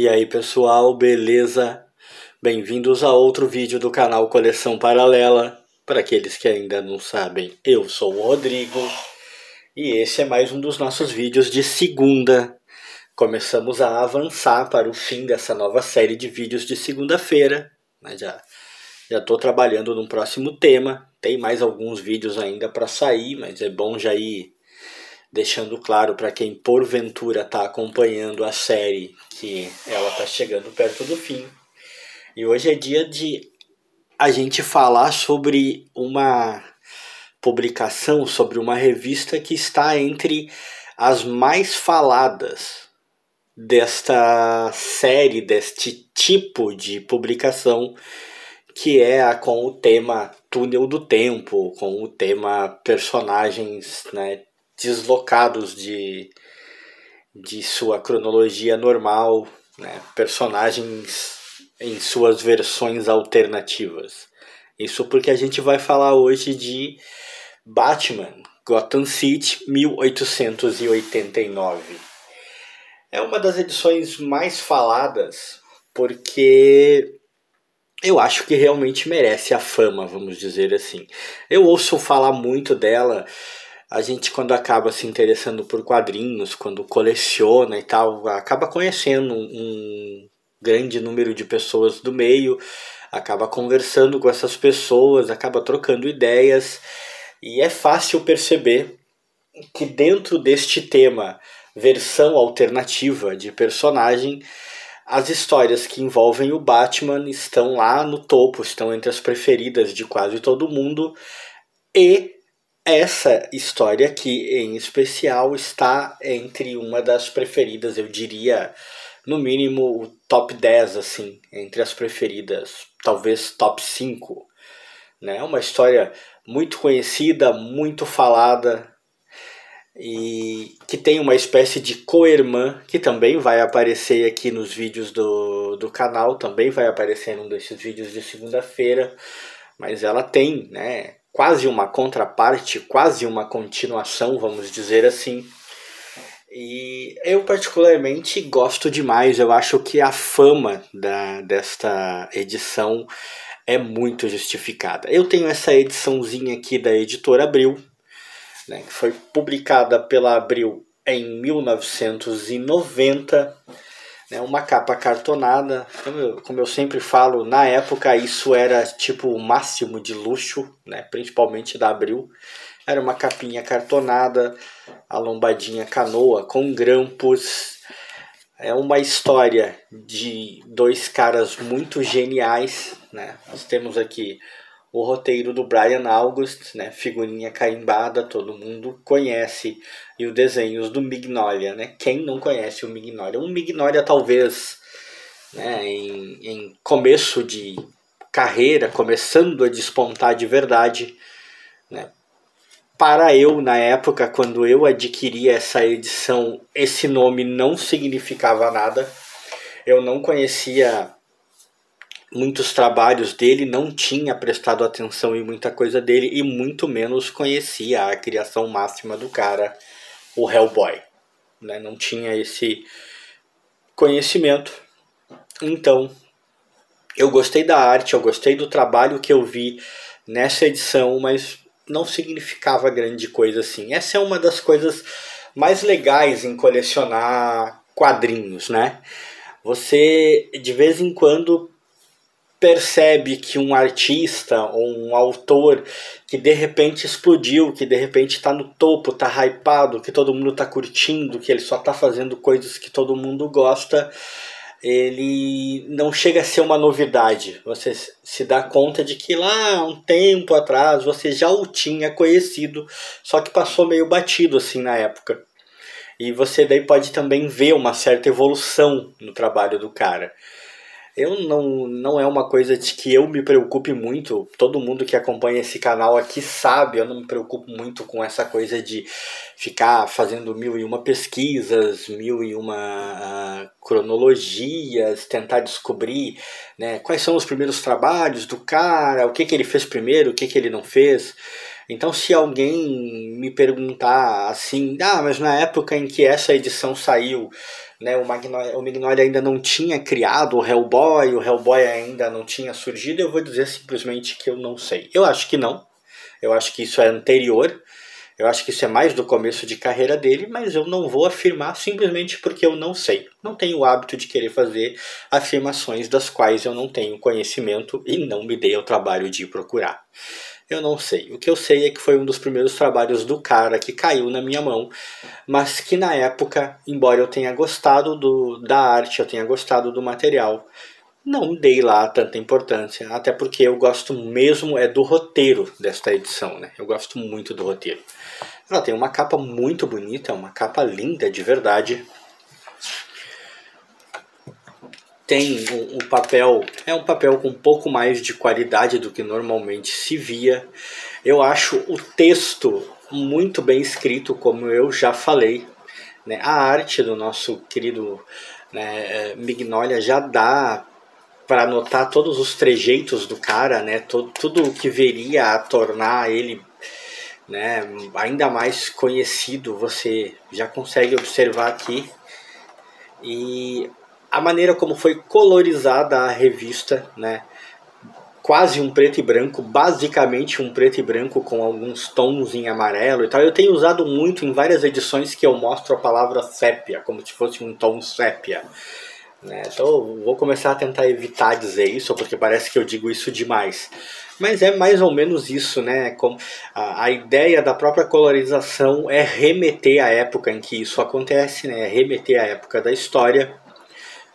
E aí pessoal, beleza? Bem-vindos a outro vídeo do canal Coleção Paralela. Para aqueles que ainda não sabem, eu sou o Rodrigo e esse é mais um dos nossos vídeos de segunda. Começamos a avançar para o fim dessa nova série de vídeos de segunda-feira. Mas já estou trabalhando num próximo tema. Tem mais alguns vídeos ainda para sair, mas é bom já ir deixando claro para quem porventura está acompanhando a série que ela está chegando perto do fim. E hoje é dia de a gente falar sobre uma publicação, sobre uma revista que está entre as mais faladas desta série, deste tipo de publicação, que é a com o tema Túnel do Tempo, com o tema personagens, né, deslocados de sua cronologia normal, né, personagens em suas versões alternativas. Isso porque a gente vai falar hoje de Batman, Gotham City, 1889. É uma das edições mais faladas porque eu acho que realmente merece a fama, vamos dizer assim. Eu ouço falar muito dela. A gente, quando acaba se interessando por quadrinhos, quando coleciona e tal, acaba conhecendo um grande número de pessoas do meio, acaba conversando com essas pessoas, acaba trocando ideias, e é fácil perceber que dentro deste tema, versão alternativa de personagem, as histórias que envolvem o Batman estão lá no topo, estão entre as preferidas de quase todo mundo, e essa história aqui, em especial, está entre uma das preferidas, eu diria, no mínimo, o top 10, assim, entre as preferidas, talvez top 5. Né? Uma história muito conhecida, muito falada, e que tem uma espécie de co-irmã, que também vai aparecer aqui nos vídeos do canal, também vai aparecer num desses vídeos de segunda-feira, mas ela tem, né, quase uma contraparte, quase uma continuação, vamos dizer assim. E eu particularmente gosto demais, eu acho que a fama desta edição é muito justificada. Eu tenho essa ediçãozinha aqui da editora Abril, né, que foi publicada pela Abril em 1990, né, uma capa cartonada. Como eu sempre falo, na época isso era tipo o máximo de luxo, né, principalmente da Abril. Era uma capinha cartonada, a lombadinha canoa com grampos. É uma história de dois caras muito geniais, né? Nós temos aqui o roteiro do Brian August, né, figurinha carimbada, todo mundo conhece, e os desenhos do Mignola, né? Quem não conhece o Mignola? O Mignola talvez, né, em começo de carreira, começando a despontar de verdade, né? Para eu, na época, quando eu adquiri essa edição, esse nome não significava nada. Eu não conhecia muitos trabalhos dele, não tinha prestado atenção em muita coisa dele e muito menos conhecia a criação máxima do cara, o Hellboy, né? Não tinha esse conhecimento. Então, eu gostei da arte, eu gostei do trabalho que eu vi nessa edição, mas não significava grande coisa assim. Essa é uma das coisas mais legais em colecionar quadrinhos, né? Você, de vez em quando, percebe que um artista ou um autor que de repente explodiu, que de repente está no topo, está hypado, que todo mundo está curtindo, que ele só está fazendo coisas que todo mundo gosta, ele não chega a ser uma novidade. Você se dá conta de que lá um tempo atrás você já o tinha conhecido, só que passou meio batido assim na época. E você daí pode também ver uma certa evolução no trabalho do cara. Eu não é uma coisa de que eu me preocupe muito. Todo mundo que acompanha esse canal aqui sabe, eu não me preocupo muito com essa coisa de ficar fazendo 1001 pesquisas, 1001 cronologias, tentar descobrir, né, quais são os primeiros trabalhos do cara, o que ele fez primeiro, o que ele não fez. Então, se alguém me perguntar assim, mas na época em que essa edição saiu, né, o Mignola ainda não tinha criado o Hellboy ainda não tinha surgido, eu vou dizer simplesmente que eu não sei. Eu acho que não. Eu acho que isso é anterior. Eu acho que isso é mais do começo de carreira dele, mas eu não vou afirmar simplesmente porque eu não sei. Não tenho o hábito de querer fazer afirmações das quais eu não tenho conhecimento e não me dei ao trabalho de procurar. Eu não sei. O que eu sei é que foi um dos primeiros trabalhos do cara que caiu na minha mão, mas que na época, embora eu tenha gostado da arte, eu tenha gostado do material, não dei lá tanta importância, até porque eu gosto mesmo do roteiro desta edição, né? Eu gosto muito do roteiro. Ela tem uma capa muito bonita, uma capa linda de verdade. Tem um papel, é um papel com um pouco mais de qualidade do que normalmente se via. Eu acho o texto muito bem escrito, como eu já falei, né? A arte do nosso querido, né, Mignola já dá para notar todos os trejeitos do cara, né? Tudo o que viria a tornar ele, né, ainda mais conhecido, você já consegue observar aqui. E a maneira como foi colorizada a revista, né? Quase um preto e branco, basicamente um preto e branco com alguns tons em amarelo e tal. Eu tenho usado muito em várias edições que eu mostro a palavra sépia, como se fosse um tom sépia, né? Então eu vou começar a tentar evitar dizer isso, porque parece que eu digo isso demais. Mas é mais ou menos isso, né? Como a ideia da própria colorização é remeter à época em que isso acontece, né? É remeter à época da história,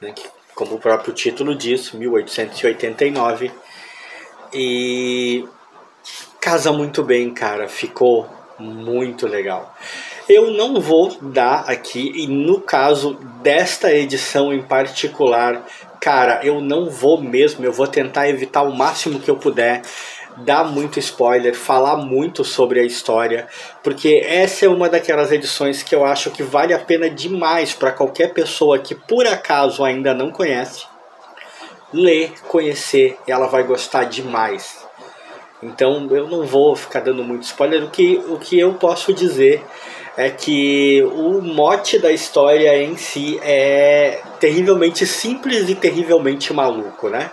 né? Que, como o próprio título diz, 1889. E casa muito bem, cara. Ficou muito legal. Eu não vou dar aqui, e no caso desta edição em particular, cara, eu não vou mesmo, eu vou tentar evitar o máximo que eu puder, dar muito spoiler, falar muito sobre a história, porque essa é uma daquelas edições que eu acho que vale a pena demais para qualquer pessoa que por acaso ainda não conhece, ler, conhecer, ela vai gostar demais. Então eu não vou ficar dando muito spoiler. O que eu posso dizer é que o mote da história em si é terrivelmente simples e terrivelmente maluco, né?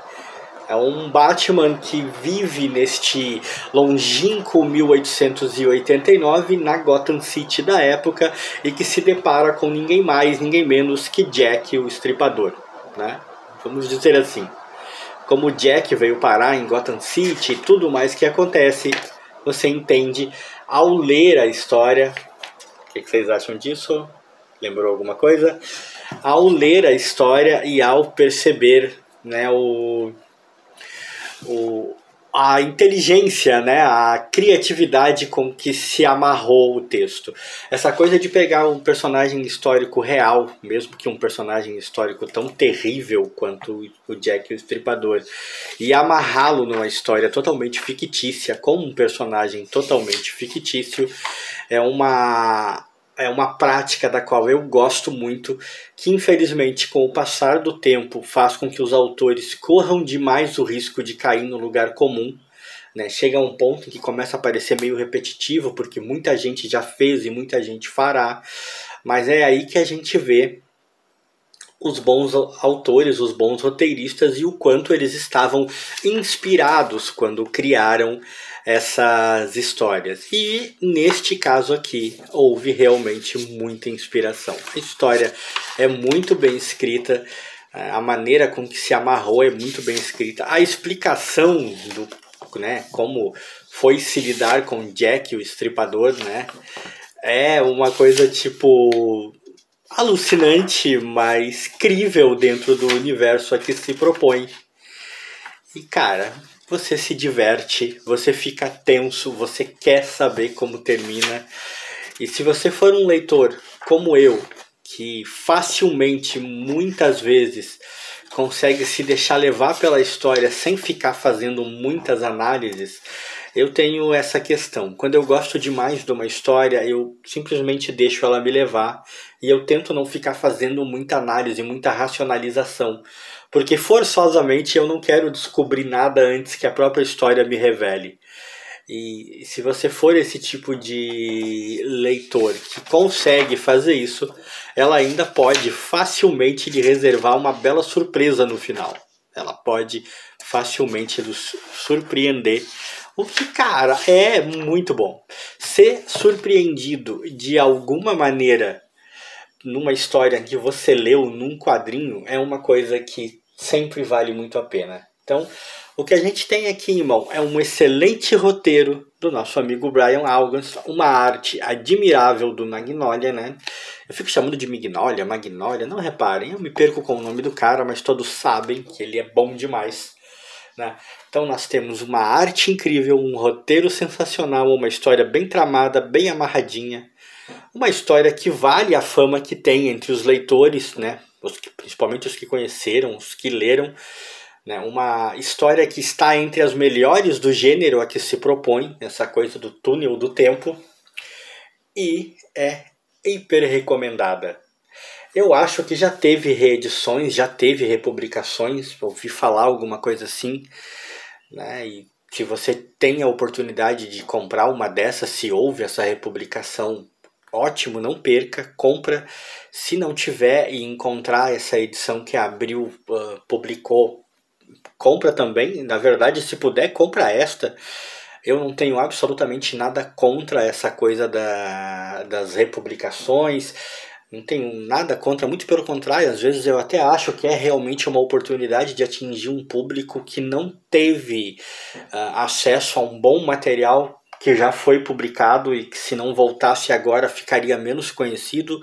É um Batman que vive neste longínquo 1889 na Gotham City da época e que se depara com ninguém mais, ninguém menos que Jack, o Estripador, né? Vamos dizer assim. Como o Jack veio parar em Gotham City e tudo mais que acontece, você entende ao ler a história. O que vocês acham disso? Lembrou alguma coisa? Ao ler a história e ao perceber, né, a inteligência, né, a criatividade com que se amarrou o texto. Essa coisa de pegar um personagem histórico real, mesmo que um personagem histórico tão terrível quanto o Jack o Estripador, e amarrá-lo numa história totalmente fictícia, com um personagem totalmente fictício, é uma prática da qual eu gosto muito, que infelizmente com o passar do tempo faz com que os autores corram demais o risco de cair no lugar comum, né? Chega a um ponto em que começa a parecer meio repetitivo, porque muita gente já fez e muita gente fará, mas é aí que a gente vê os bons autores, os bons roteiristas e o quanto eles estavam inspirados quando criaram essas histórias. E neste caso aqui houve realmente muita inspiração. A história é muito bem escrita, a maneira com que se amarrou é muito bem escrita. A explicação do, né, como foi se lidar com Jack o Estripador, né, é uma coisa tipo alucinante, mas crível dentro do universo a que se propõe. E cara, você se diverte, você fica tenso, você quer saber como termina. E se você for um leitor como eu, que facilmente, muitas vezes, consegue se deixar levar pela história sem ficar fazendo muitas análises, eu tenho essa questão. Quando eu gosto demais de uma história, eu simplesmente deixo ela me levar e eu tento não ficar fazendo muita análise, muita racionalização, porque forçosamente eu não quero descobrir nada antes que a própria história me revele. E se você for esse tipo de leitor que consegue fazer isso, ela ainda pode facilmente lhe reservar uma bela surpresa no final. Ela pode facilmente nos surpreender. O que, cara, é muito bom. Ser surpreendido de alguma maneira numa história que você leu num quadrinho é uma coisa que sempre vale muito a pena. Então, o que a gente tem aqui, irmão, é um excelente roteiro do nosso amigo Brian Algans, uma arte admirável do Magnolia, né? Eu fico chamando de Magnolia, não reparem, eu me perco com o nome do cara, mas todos sabem que ele é bom demais, né? Então nós temos uma arte incrível, um roteiro sensacional, uma história bem tramada, bem amarradinha, uma história que vale a fama que tem entre os leitores, né? Principalmente os que conheceram, os que leram, né? Uma história que está entre as melhores do gênero a que se propõe, essa coisa do túnel do tempo, e é hiper recomendada. Eu acho que já teve reedições, já teve republicações, ouvi falar alguma coisa assim, né? E se você tem a oportunidade de comprar uma dessas, se houve essa republicação, ótimo, não perca, compra. Se não tiver e encontrar essa edição que a Abril publicou, compra também. Na verdade, se puder, compra esta. Eu não tenho absolutamente nada contra essa coisa das republicações. Não tenho nada contra, muito pelo contrário, às vezes eu até acho que é realmente uma oportunidade de atingir um público que não teve acesso a um bom material que já foi publicado e que se não voltasse agora ficaria menos conhecido,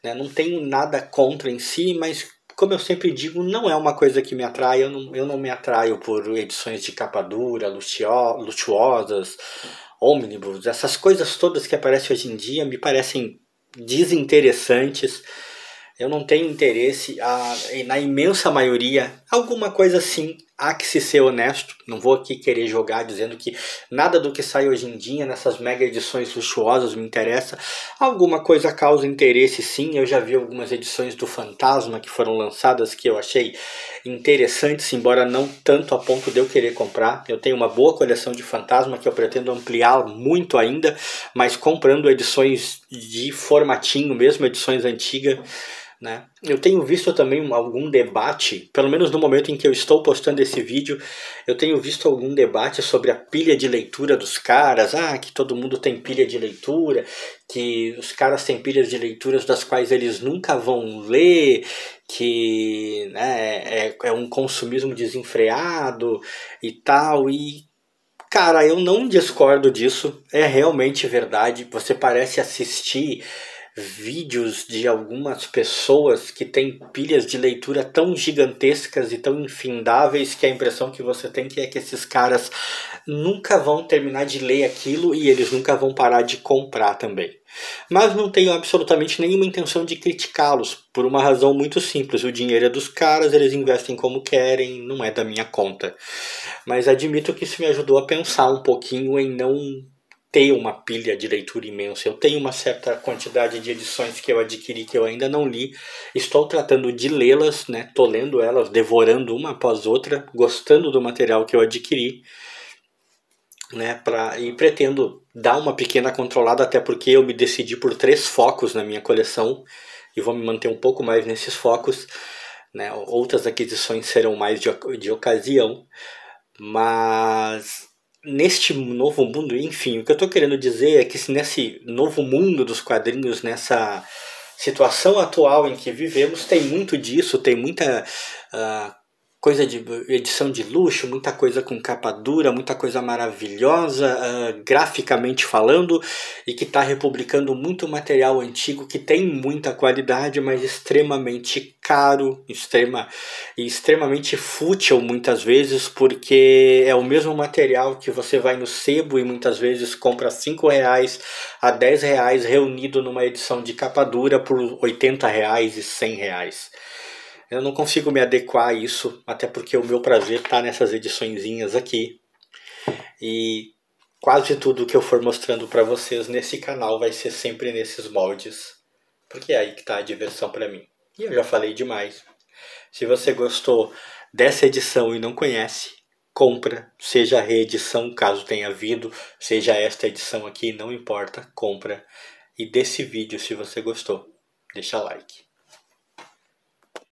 né? Não tenho nada contra em si, mas como eu sempre digo, não é uma coisa que me atrai, eu não me atraio por edições de capa dura, luxuosas, ônibus, essas coisas todas que aparecem hoje em dia me parecem desinteressantes. Eu não tenho interesse, na imensa maioria, alguma coisa assim, há que se ser honesto. Não vou aqui querer jogar dizendo que nada do que sai hoje em dia nessas mega edições luxuosas me interessa. Alguma coisa causa interesse sim, eu já vi algumas edições do Fantasma que foram lançadas que eu achei interessantes, embora não tanto a ponto de eu querer comprar. Eu tenho uma boa coleção de Fantasma que eu pretendo ampliar muito ainda, mas comprando edições de formatinho mesmo, edições antigas, né? Eu tenho visto também algum debate, pelo menos no momento em que eu estou postando esse vídeo, eu tenho visto algum debate sobre a pilha de leitura dos caras, que todo mundo tem pilha de leitura, que os caras têm pilhas de leituras das quais eles nunca vão ler, que, né, é um consumismo desenfreado e tal, e cara, eu não discordo disso, é realmente verdade. Você parece assistir vídeos de algumas pessoas que têm pilhas de leitura tão gigantescas e tão infindáveis que a impressão que você tem é que esses caras nunca vão terminar de ler aquilo e eles nunca vão parar de comprar também. Mas não tenho absolutamente nenhuma intenção de criticá-los, por uma razão muito simples. O dinheiro é dos caras, eles investem como querem, não é da minha conta. Mas admito que isso me ajudou a pensar um pouquinho em não ter uma pilha de leitura imensa. Eu tenho uma certa quantidade de edições que eu adquiri que eu ainda não li. Estou tratando de lê-las, né? Tô lendo elas, devorando uma após outra, gostando do material que eu adquiri, né? E pretendo dar uma pequena controlada, até porque eu me decidi por 3 focos na minha coleção e vou me manter um pouco mais nesses focos, né? Outras aquisições serão mais de ocasião, mas neste novo mundo, enfim, o que eu estou querendo dizer é que nesse novo mundo dos quadrinhos, nessa situação atual em que vivemos, tem muito disso, tem muita coisa de edição de luxo, muita coisa com capa dura, muita coisa maravilhosa, graficamente falando, e que está republicando muito material antigo que tem muita qualidade, mas extremamente caro, extremamente fútil muitas vezes, porque é o mesmo material que você vai no sebo e muitas vezes compra R$5 a R$10 reunido numa edição de capa dura por R$80 e R$100. Eu não consigo me adequar a isso, até porque o meu prazer está nessas ediçõezinhas aqui. E quase tudo que eu for mostrando para vocês nesse canal vai ser sempre nesses moldes, porque é aí que está a diversão para mim. E eu já falei demais. Se você gostou dessa edição e não conhece, compra, seja a reedição, caso tenha havido, seja esta edição aqui, não importa, compra. E desse vídeo, se você gostou, deixa like.